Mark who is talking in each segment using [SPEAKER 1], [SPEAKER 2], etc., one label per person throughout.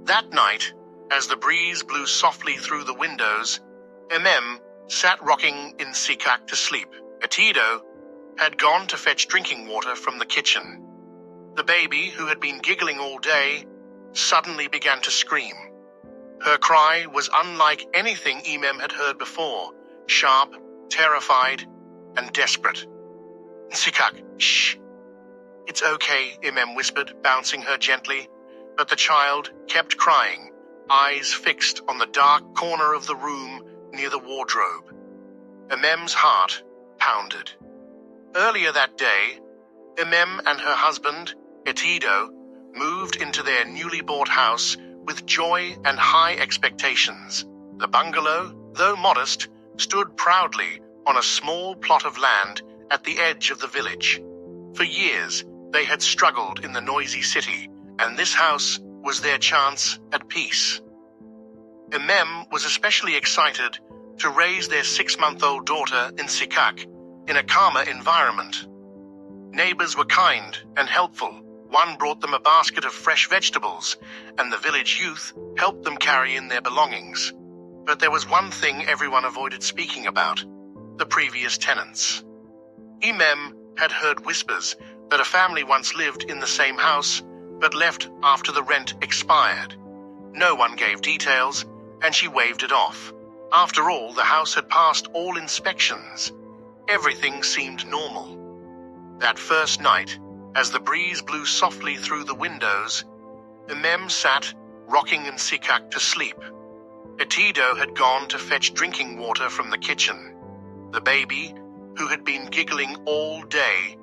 [SPEAKER 1] That night, as the breeze blew softly through the windows, sat rocking in Sikak to sleep. Etido had gone to fetch drinking water from the kitchen. The baby, who had been giggling all day, suddenly began to scream. Her cry was unlike anything had heard before, sharp, terrified, and desperate. Sikak, shh. It's okay, whispered, bouncing her gently, but the child kept crying, eyes fixed on the dark corner of the room near the wardrobe. Emem's heart pounded. Earlier that day, Emem and her husband, Etido, moved into their newly bought house with joy and high expectations. The bungalow, though modest, stood proudly on a small plot of land at the edge of the village. For years, they had struggled in the noisy city, and this house was their chance at peace. Emem was especially excited to raise their 6-month-old daughter in Sikak in a calmer environment. Neighbors were kind and helpful. One brought them a basket of fresh vegetables, and the village youth helped them carry in their belongings. But there was one thing everyone avoided speaking about: the previous tenants. Emem had heard whispers that a family once lived in the same house, but left after the rent expired. No one gave details, and she waved it off. After all, the house had passed all inspections. Everything seemed normal. That first night, as the breeze blew softly through the windows, Emem sat rocking in Sikak to sleep. Etido had gone to fetch drinking water from the kitchen. The baby, who had been giggling all day,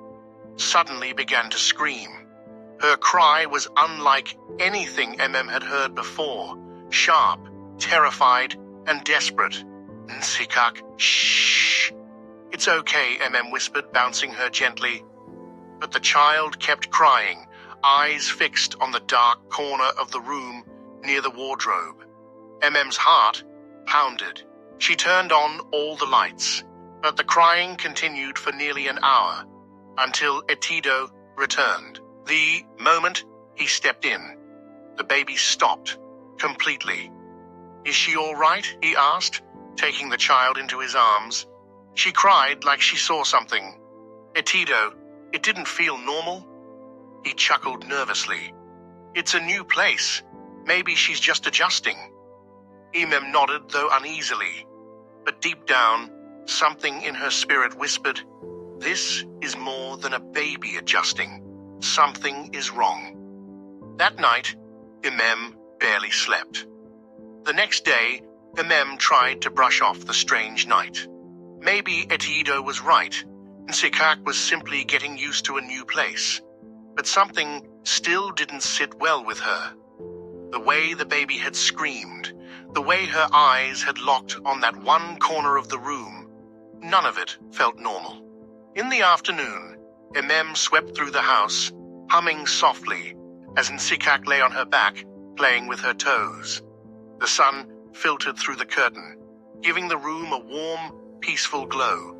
[SPEAKER 1] suddenly began to scream. Her cry was unlike anything Emem had heard before, sharp, terrified, and desperate. Sikak, shh. It's okay, Emem whispered, bouncing her gently. But the child kept crying, eyes fixed on the dark corner of the room near the wardrobe. Emem's heart pounded. She turned on all the lights, but the crying continued for nearly an hour, until Etido returned. The moment he stepped in, the baby stopped completely. Is she all right? He asked, taking the child into his arms. She cried like she saw something. Etido, it didn't feel normal. He chuckled nervously. It's a new place. Maybe she's just adjusting. Emem nodded, though uneasily. But deep down, something in her spirit whispered, this is more than a baby adjusting. Something is wrong. That night, Emem barely slept. The next day, Emem tried to brush off the strange night. Maybe Etido was right, and Sikak was simply getting used to a new place. But something still didn't sit well with her. The way the baby had screamed, the way her eyes had locked on that one corner of the room, none of it felt normal. In the afternoon, Emem swept through the house, humming softly, as Sikak lay on her back, playing with her toes. The sun filtered through the curtain, giving the room a warm, peaceful glow.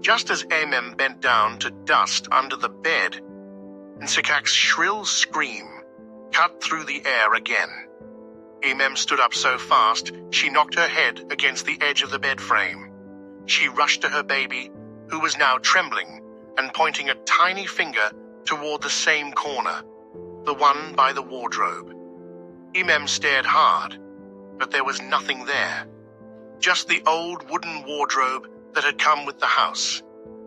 [SPEAKER 1] Just as Emem bent down to dust under the bed, Sikak's shrill scream cut through the air again. Emem stood up so fast, she knocked her head against the edge of the bed frame. She rushed to her baby, who was now trembling and pointing a tiny finger toward the same corner, the one by the wardrobe. Emem stared hard, but there was nothing there. Just the old wooden wardrobe that had come with the house.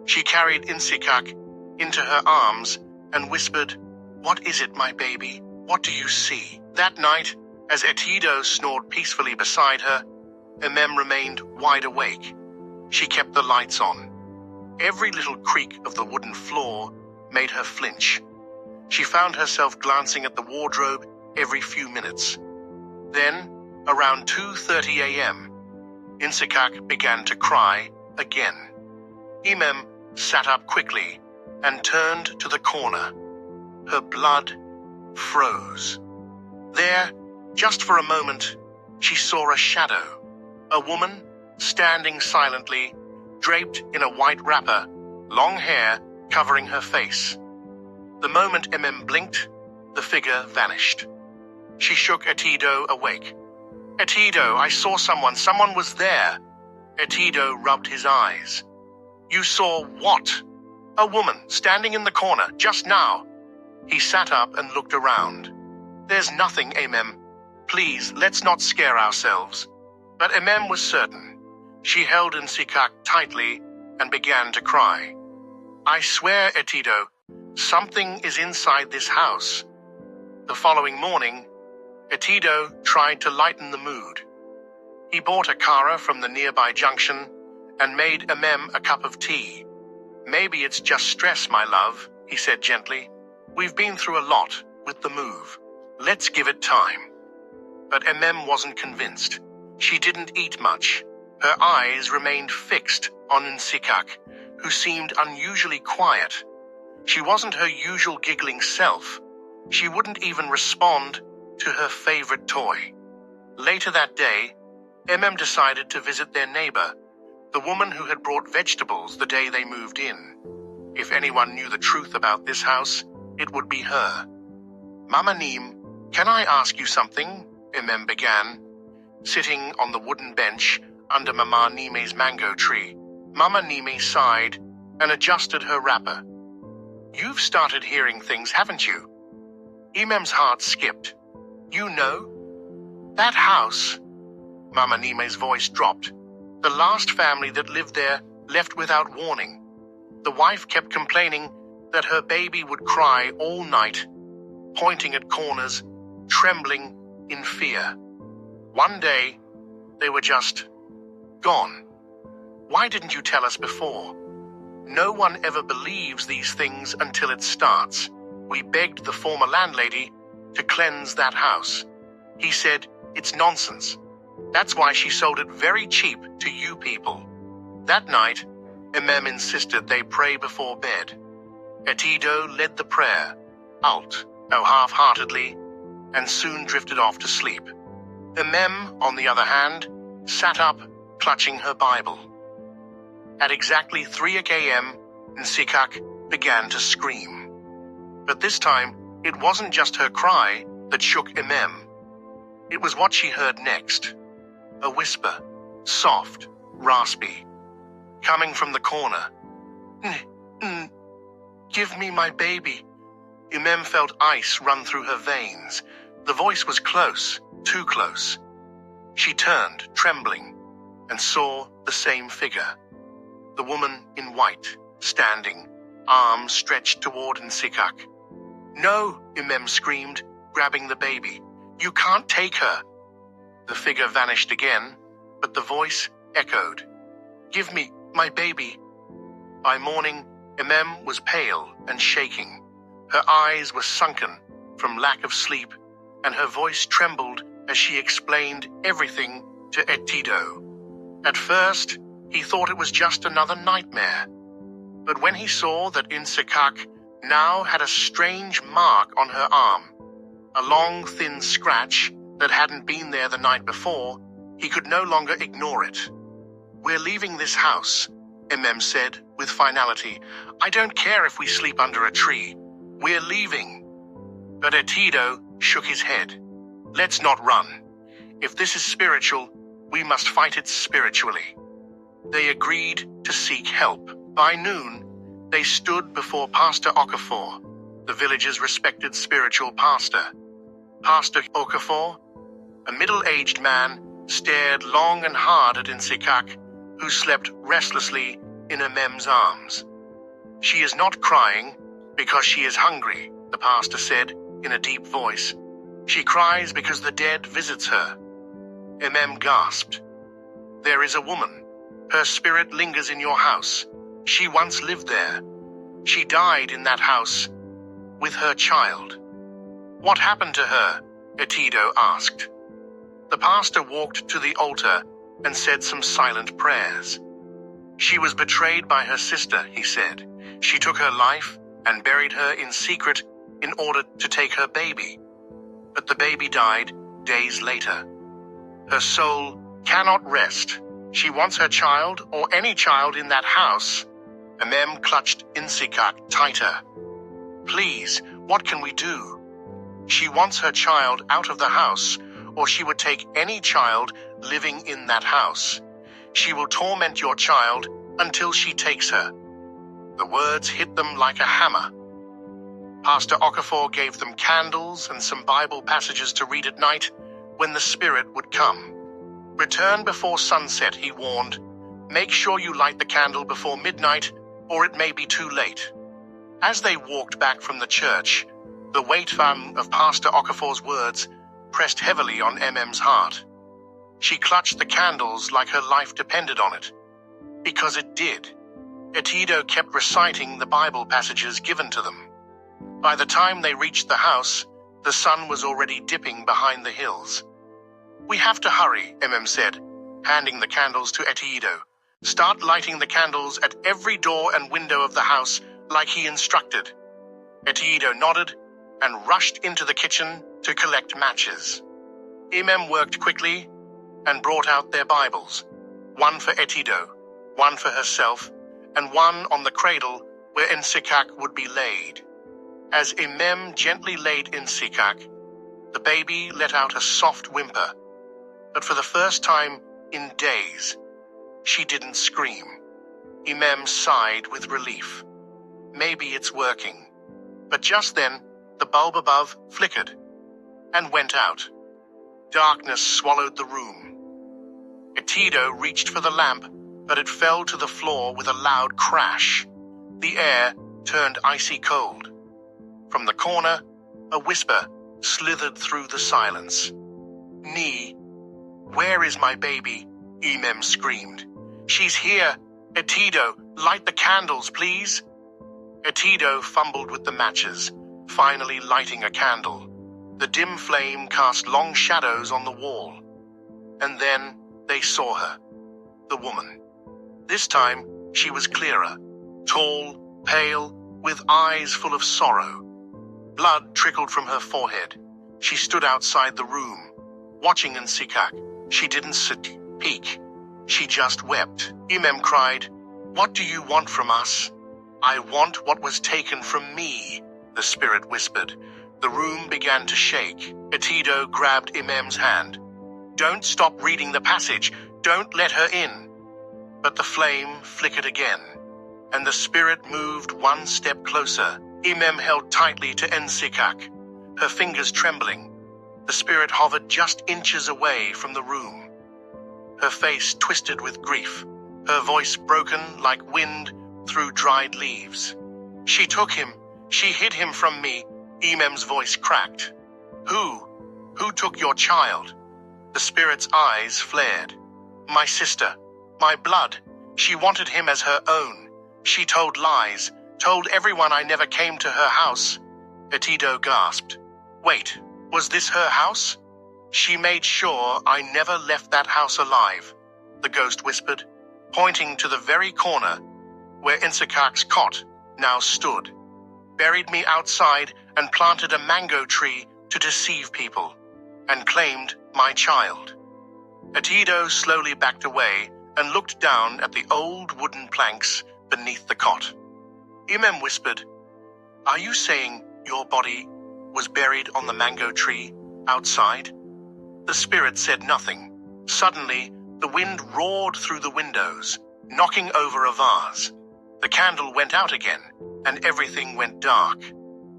[SPEAKER 1] She carried Sikak into her arms and whispered, "What is it, my baby? What do you see?" That night, as Etido snored peacefully beside her, Emem remained wide awake. She kept the lights on. Every little creak of the wooden floor made her flinch. She found herself glancing at the wardrobe every few minutes. Then, around 2:30 a.m., Sikak began to cry again. Emem sat up quickly and turned to the corner. Her blood froze. There, just for a moment, she saw a shadow, a woman standing silently, draped in a white wrapper, long hair covering her face. The moment Emem blinked, the figure vanished. She shook Etido awake. Etido, I saw someone. Someone was there. Etido rubbed his eyes. You saw what? A woman standing in the corner, just now. He sat up and looked around. There's nothing, Emem. Please, let's not scare ourselves. But Emem was certain. She held Nsikak tightly and began to cry. I swear, Etido, something is inside this house. The following morning, Etido tried to lighten the mood. He bought a kara from the nearby junction and made Emem a cup of tea. Maybe it's just stress, my love, he said gently. We've been through a lot with the move. Let's give it time. But Emem wasn't convinced. She didn't eat much. Her eyes remained fixed on Nsikak, who seemed unusually quiet. She wasn't her usual giggling self. She wouldn't even respond to her favorite toy. Later that day, Emem decided to visit their neighbor, the woman who had brought vegetables the day they moved in. If anyone knew the truth about this house, it would be her. Mama Neem, can I ask you something? Emem began, sitting on the wooden bench under Mama Nime's mango tree. Mama Nime sighed and adjusted her wrapper. You've started hearing things, haven't you? Emem's heart skipped. You know? That house. Mama Nime's voice dropped. The last family that lived there left without warning. The wife kept complaining that her baby would cry all night, pointing at corners, trembling in fear. One day, they were just gone. Why didn't you tell us before? No one ever believes these things until it starts. We begged the former landlady to cleanse that house. He said, it's nonsense. That's why she sold it very cheap to you people. That night, Emem insisted they pray before bed. Etido led the prayer, half-heartedly, and soon drifted off to sleep. Emem, on the other hand, sat up, clutching her Bible. At exactly 3 a.m., Nsikak began to scream. But this time, it wasn't just her cry that shook Emem. It was what she heard next. A whisper, soft, raspy, coming from the corner. Give me my baby. Emem felt ice run through her veins. The voice was close, too close. She turned, trembling, and saw the same figure. The woman in white, standing, arms stretched toward Nsikak. No, Emem screamed, grabbing the baby. You can't take her. The figure vanished again, but the voice echoed. Give me my baby. By morning, Emem was pale and shaking. Her eyes were sunken from lack of sleep, and her voice trembled as she explained everything to Etido. At first, he thought it was just another nightmare. But when he saw that Nsikak now had a strange mark on her arm, a long, thin scratch that hadn't been there the night before, he could no longer ignore it. We're leaving this house, Emem said with finality. I don't care if we sleep under a tree. We're leaving. But Etido shook his head. Let's not run. If this is spiritual, we must fight it spiritually. They agreed to seek help. By noon, they stood before Pastor Okafor, the village's respected spiritual pastor. Pastor Okafor, a middle-aged man, stared long and hard at Nsikak, who slept restlessly in Emem's arms. She is not crying because she is hungry, the pastor said in a deep voice. She cries because the dead visits her. Emem gasped. There is a woman. Her spirit lingers in your house. She once lived there. She died in that house with her child. What happened to her? Etido asked. The pastor walked to the altar and said some silent prayers. She was betrayed by her sister, he said. She took her life and buried her in secret in order to take her baby. But the baby died days later. Her soul cannot rest. She wants her child or any child in that house. Emem clutched Nsikak tighter. Please, what can we do? She wants her child out of the house, or she would take any child living in that house. She will torment your child until she takes her. The words hit them like a hammer. Pastor Okafor gave them candles and some Bible passages to read at night when the spirit would come. Return before sunset, he warned. Make sure you light the candle before midnight, or it may be too late. As they walked back from the church, the weight of Pastor Okafor's words pressed heavily on MM's heart. She clutched the candles like her life depended on it. Because it did. Etido kept reciting the Bible passages given to them. By the time they reached the house, the sun was already dipping behind the hills. We have to hurry, MM said, handing the candles to Etido. Start lighting the candles at every door and window of the house like he instructed. Etido nodded and rushed into the kitchen to collect matches. MM worked quickly and brought out their Bibles, one for Etido, one for herself, and one on the cradle where Nsikak would be laid. As Imem gently laid Nsikak, the baby let out a soft whimper, but for the first time in days, she didn't scream. Imem sighed with relief. Maybe it's working. But just then, the bulb above flickered and went out. Darkness swallowed the room. Etido reached for the lamp, but it fell to the floor with a loud crash. The air turned icy cold. From the corner, a whisper slithered through the silence. "Nee, where is my baby?" Imem screamed. "She's here. Etido, light the candles, please." Etido fumbled with the matches, finally lighting a candle. The dim flame cast long shadows on the wall. And then they saw her, the woman. This time, she was clearer, tall, pale, with eyes full of sorrow. Blood trickled from her forehead. She stood outside the room, watching Nsikak. She didn't speak. She just wept. Imem cried, "What do you want from us?" "I want what was taken from me," the spirit whispered. The room began to shake. Etido grabbed Imem's hand. "Don't stop reading the passage. Don't let her in." But the flame flickered again, and the spirit moved one step closer. Imem held tightly to Nsikak, her fingers trembling. The spirit hovered just inches away from the room. Her face twisted with grief, her voice broken like wind through dried leaves. "She took him. She hid him from me." Imem's voice cracked. Who took your child?" The spirit's eyes flared. "My sister. My blood. She wanted him as her own. She told lies, told everyone I never came to her house." Etido gasped. "Wait, was this her house?" "She made sure I never left that house alive," the ghost whispered, pointing to the very corner where Nsikak's cot now stood. "Buried me outside and planted a mango tree to deceive people, and claimed my child." Etido slowly backed away and looked down at the old wooden planks beneath the cot. Imem whispered, "Are you saying your body was buried on the mango tree outside?" The spirit said nothing. Suddenly, the wind roared through the windows, knocking over a vase. The candle went out again, and everything went dark.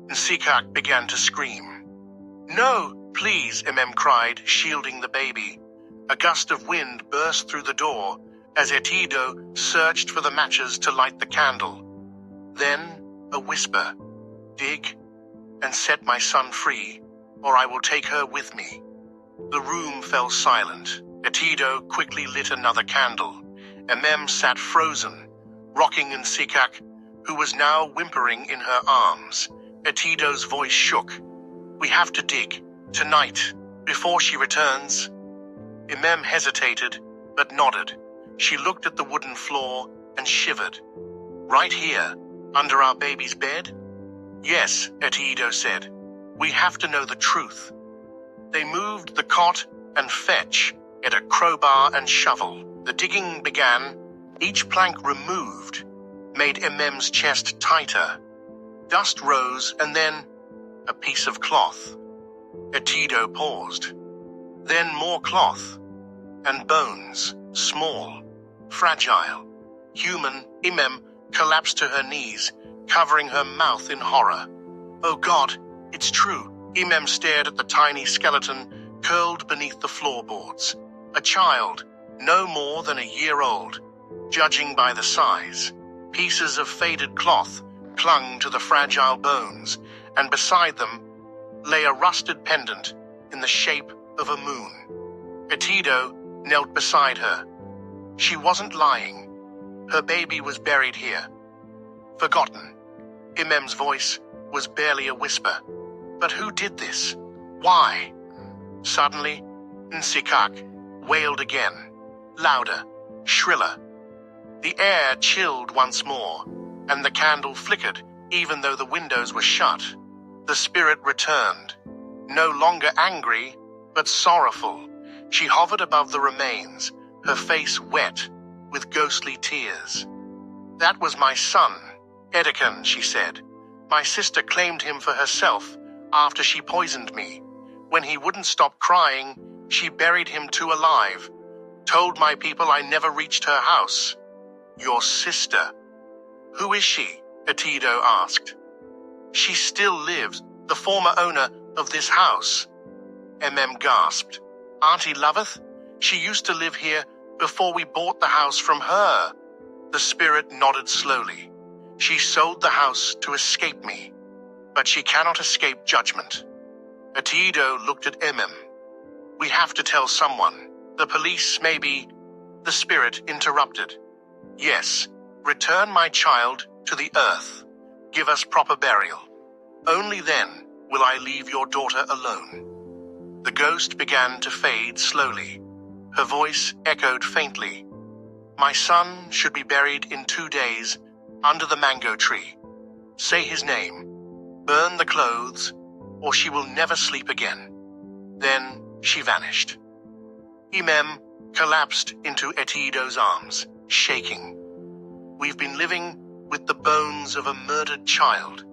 [SPEAKER 1] Nsikak began to scream. "No, please," Imem cried, shielding the baby. A gust of wind burst through the door as Etido searched for the matches to light the candle. Then a whisper, "Dig and set my son free, or I will take her with me." The room fell silent. Etido quickly lit another candle. Imem sat frozen, rocking Nsikak, who was now whimpering in her arms. Etido's voice shook. "We have to dig, tonight, before she returns." Imem hesitated, but nodded. She looked at the wooden floor and shivered. "Right here, under our baby's bed?" "Yes," Etido said. "We have to know the truth." They moved the cot and fetch at a crowbar and shovel. The digging began. Each plank removed made Imem's chest tighter. Dust rose, and then a piece of cloth. Etido paused. Then more cloth and bones, small, fragile, human. Imem collapsed to her knees, covering her mouth in horror. Oh God, it's true. Imem stared at the tiny skeleton curled beneath the floorboards. A child, no more than a year old, judging by the size. Pieces of faded cloth clung to the fragile bones, and beside them lay a rusted pendant in the shape of a moon. Etido knelt beside her. She wasn't lying. Her baby was buried here. Forgotten. Imem's voice was barely a whisper. But who did this? Why? Suddenly, Nsikak wailed again, louder, shriller. The air chilled once more, and the candle flickered even though the windows were shut. The spirit returned, no longer angry, but sorrowful. She hovered above the remains, her face wet with ghostly tears. That was my son, Edekan, she said. My sister claimed him for herself after she poisoned me. When he wouldn't stop crying, she buried him too alive. Told my people I never reached her house. Your sister. Who is she? Etido asked. She still lives, the former owner of this house. Emem gasped. Auntie Loveth? She used to live here before we bought the house from her. The spirit nodded slowly. She sold the house to escape me, but she cannot escape judgment. Etido looked at Emem. We have to tell someone. The police, maybe. The spirit interrupted. Yes, return my child to the earth. Give us proper burial. Only then will I leave your daughter alone. The ghost began to fade slowly. Her voice echoed faintly. My son should be buried in 2 days under the mango tree. Say his name. Burn the clothes, or she will never sleep again. Then she vanished. Imem collapsed into Etido's arms, shaking. We've been living with the bones of a murdered child.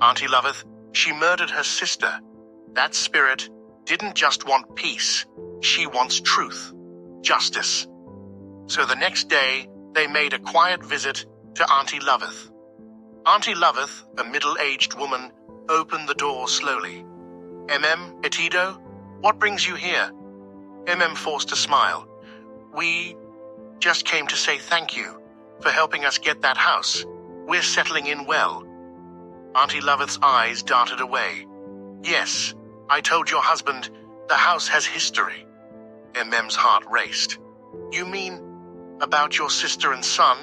[SPEAKER 1] Auntie Loveth, she murdered her sister. That spirit didn't just want peace. She wants truth, justice. So the next day, they made a quiet visit to Auntie Loveth. Auntie Loveth, a middle-aged woman, opened the door slowly. Emem, Etido, what brings you here? Emem forced a smile. We just came to say thank you for helping us get that house. We're settling in well. Auntie Loveth's eyes darted away. Yes, I told your husband the house has history. Emem's heart raced. You mean about your sister and son?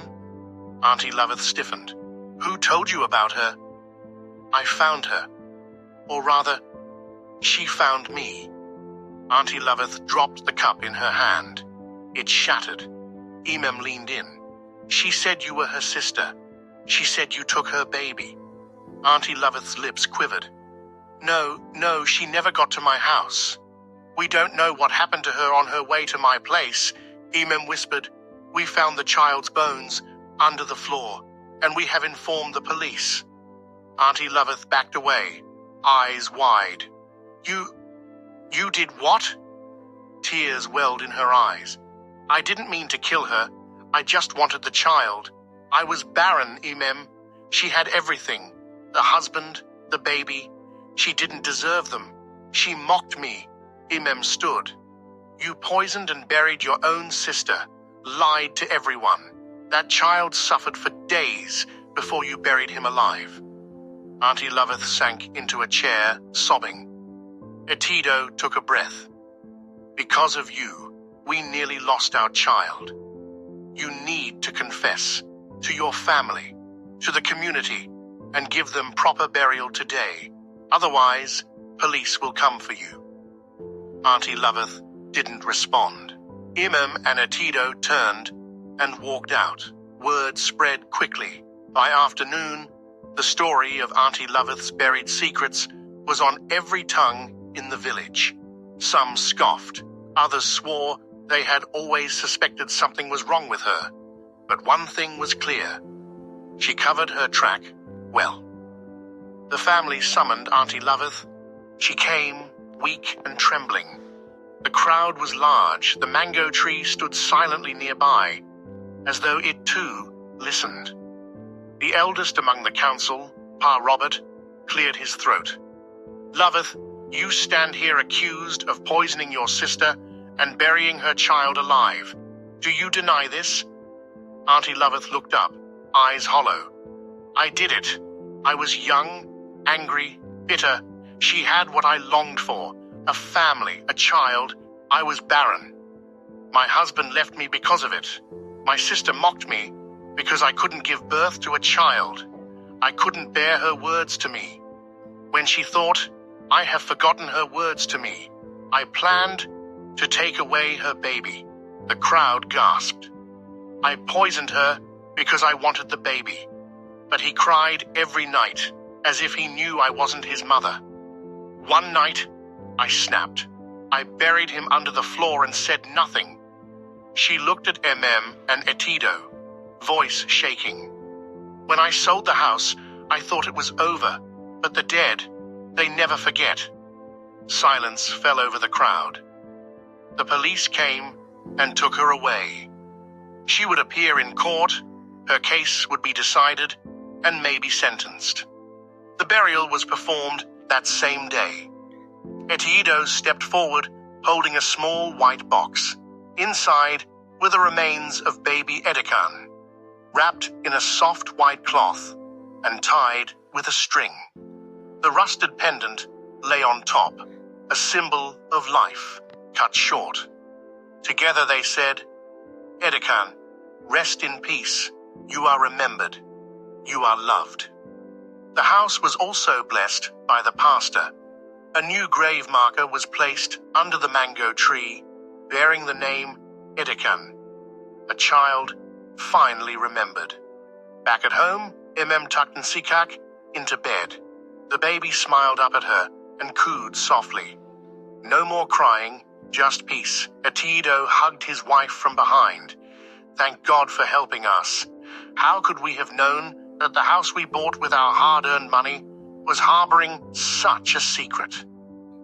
[SPEAKER 1] Auntie Loveth stiffened. Who told you about her? I found her. Or rather, she found me. Auntie Loveth dropped the cup in her hand. It shattered. Emem leaned in. She said you were her sister. She said you took her baby. Auntie Loveth's lips quivered. No, she never got to my house. We don't know what happened to her on her way to my place. Emem whispered. We found the child's bones under the floor, and we have informed the police. Auntie Loveth backed away, eyes wide. You did what? Tears welled in her eyes. I didn't mean to kill her. I just wanted the child. I was barren, Emem. She had everything. The husband, the baby. She didn't deserve them. She mocked me. Emem stood. You poisoned and buried your own sister, lied to everyone. That child suffered for days before you buried him alive. Auntie Loveth sank into a chair, sobbing. Etido took a breath. Because of you, we nearly lost our child. You need to confess to your family, to the community, and give them proper burial today. Otherwise, police will come for you. Auntie Loveth didn't respond. Emem and Etido turned and walked out. Word spread quickly. By afternoon, the story of Auntie Loveth's buried secrets was on every tongue in the village. Some scoffed. Others swore they had always suspected something was wrong with her. But one thing was clear. She covered her track well. The family summoned Auntie Loveth. She came, weak and trembling. The crowd was large. The mango tree stood silently nearby, as though it too listened. The eldest among the council, Pa Robert, cleared his throat. "Loveth, you stand here accused of poisoning your sister and burying her child alive. Do you deny this?" Auntie Loveth looked up, eyes hollow. "I did it. I was young, angry, bitter. She had what I longed for, a family, a child. I was barren. My husband left me because of it. My sister mocked me because I couldn't give birth to a child. I couldn't bear her words to me. When she thought, 'I have forgotten her words to me,' I planned to take away her baby." The crowd gasped. "I poisoned her because I wanted the baby. But he cried every night, as if he knew I wasn't his mother. One night, I snapped. I buried him under the floor and said nothing." She looked at and Etido, voice shaking. "When I sold the house, I thought it was over, but the dead, they never forget." Silence fell over the crowd. The police came and took her away. She would appear in court, her case would be decided, and maybe sentenced. The burial was performed that same day. Etido stepped forward, holding a small white box. Inside were the remains of baby Edikan, wrapped in a soft white cloth and tied with a string. The rusted pendant lay on top, a symbol of life, cut short. Together they said, "Edikan, rest in peace. You are remembered. You are loved." The house was also blessed by the pastor. A new grave marker was placed under the mango tree, bearing the name Edikan, a child finally remembered. Back at home, tucked Nsikak into bed. The baby smiled up at her and cooed softly. No more crying, just peace. Etido hugged his wife from behind. "Thank God for helping us. How could we have known that the house we bought with our hard-earned money was harboring such a secret?"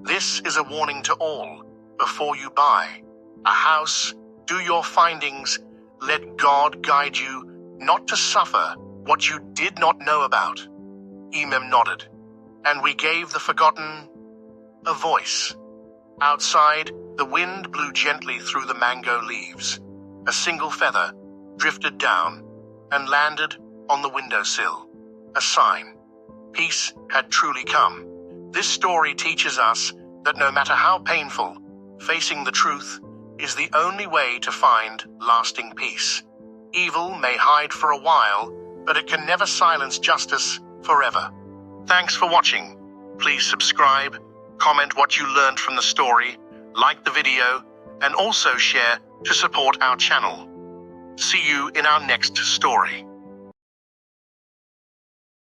[SPEAKER 1] This is a warning to all. Before you buy a house, do your findings. Let God guide you not to suffer what you did not know about. Emem nodded, and we gave the forgotten a voice. Outside, the wind blew gently through the mango leaves. A single feather drifted down and landed on the windowsill. A sign. Peace had truly come. This story teaches us that no matter how painful, facing the truth is the only way to find lasting peace. Evil may hide for a while, but it can never silence justice forever. Thanks for watching. Please subscribe, comment what you learned from the story, like the video, and also share to support our channel. See you in our next story.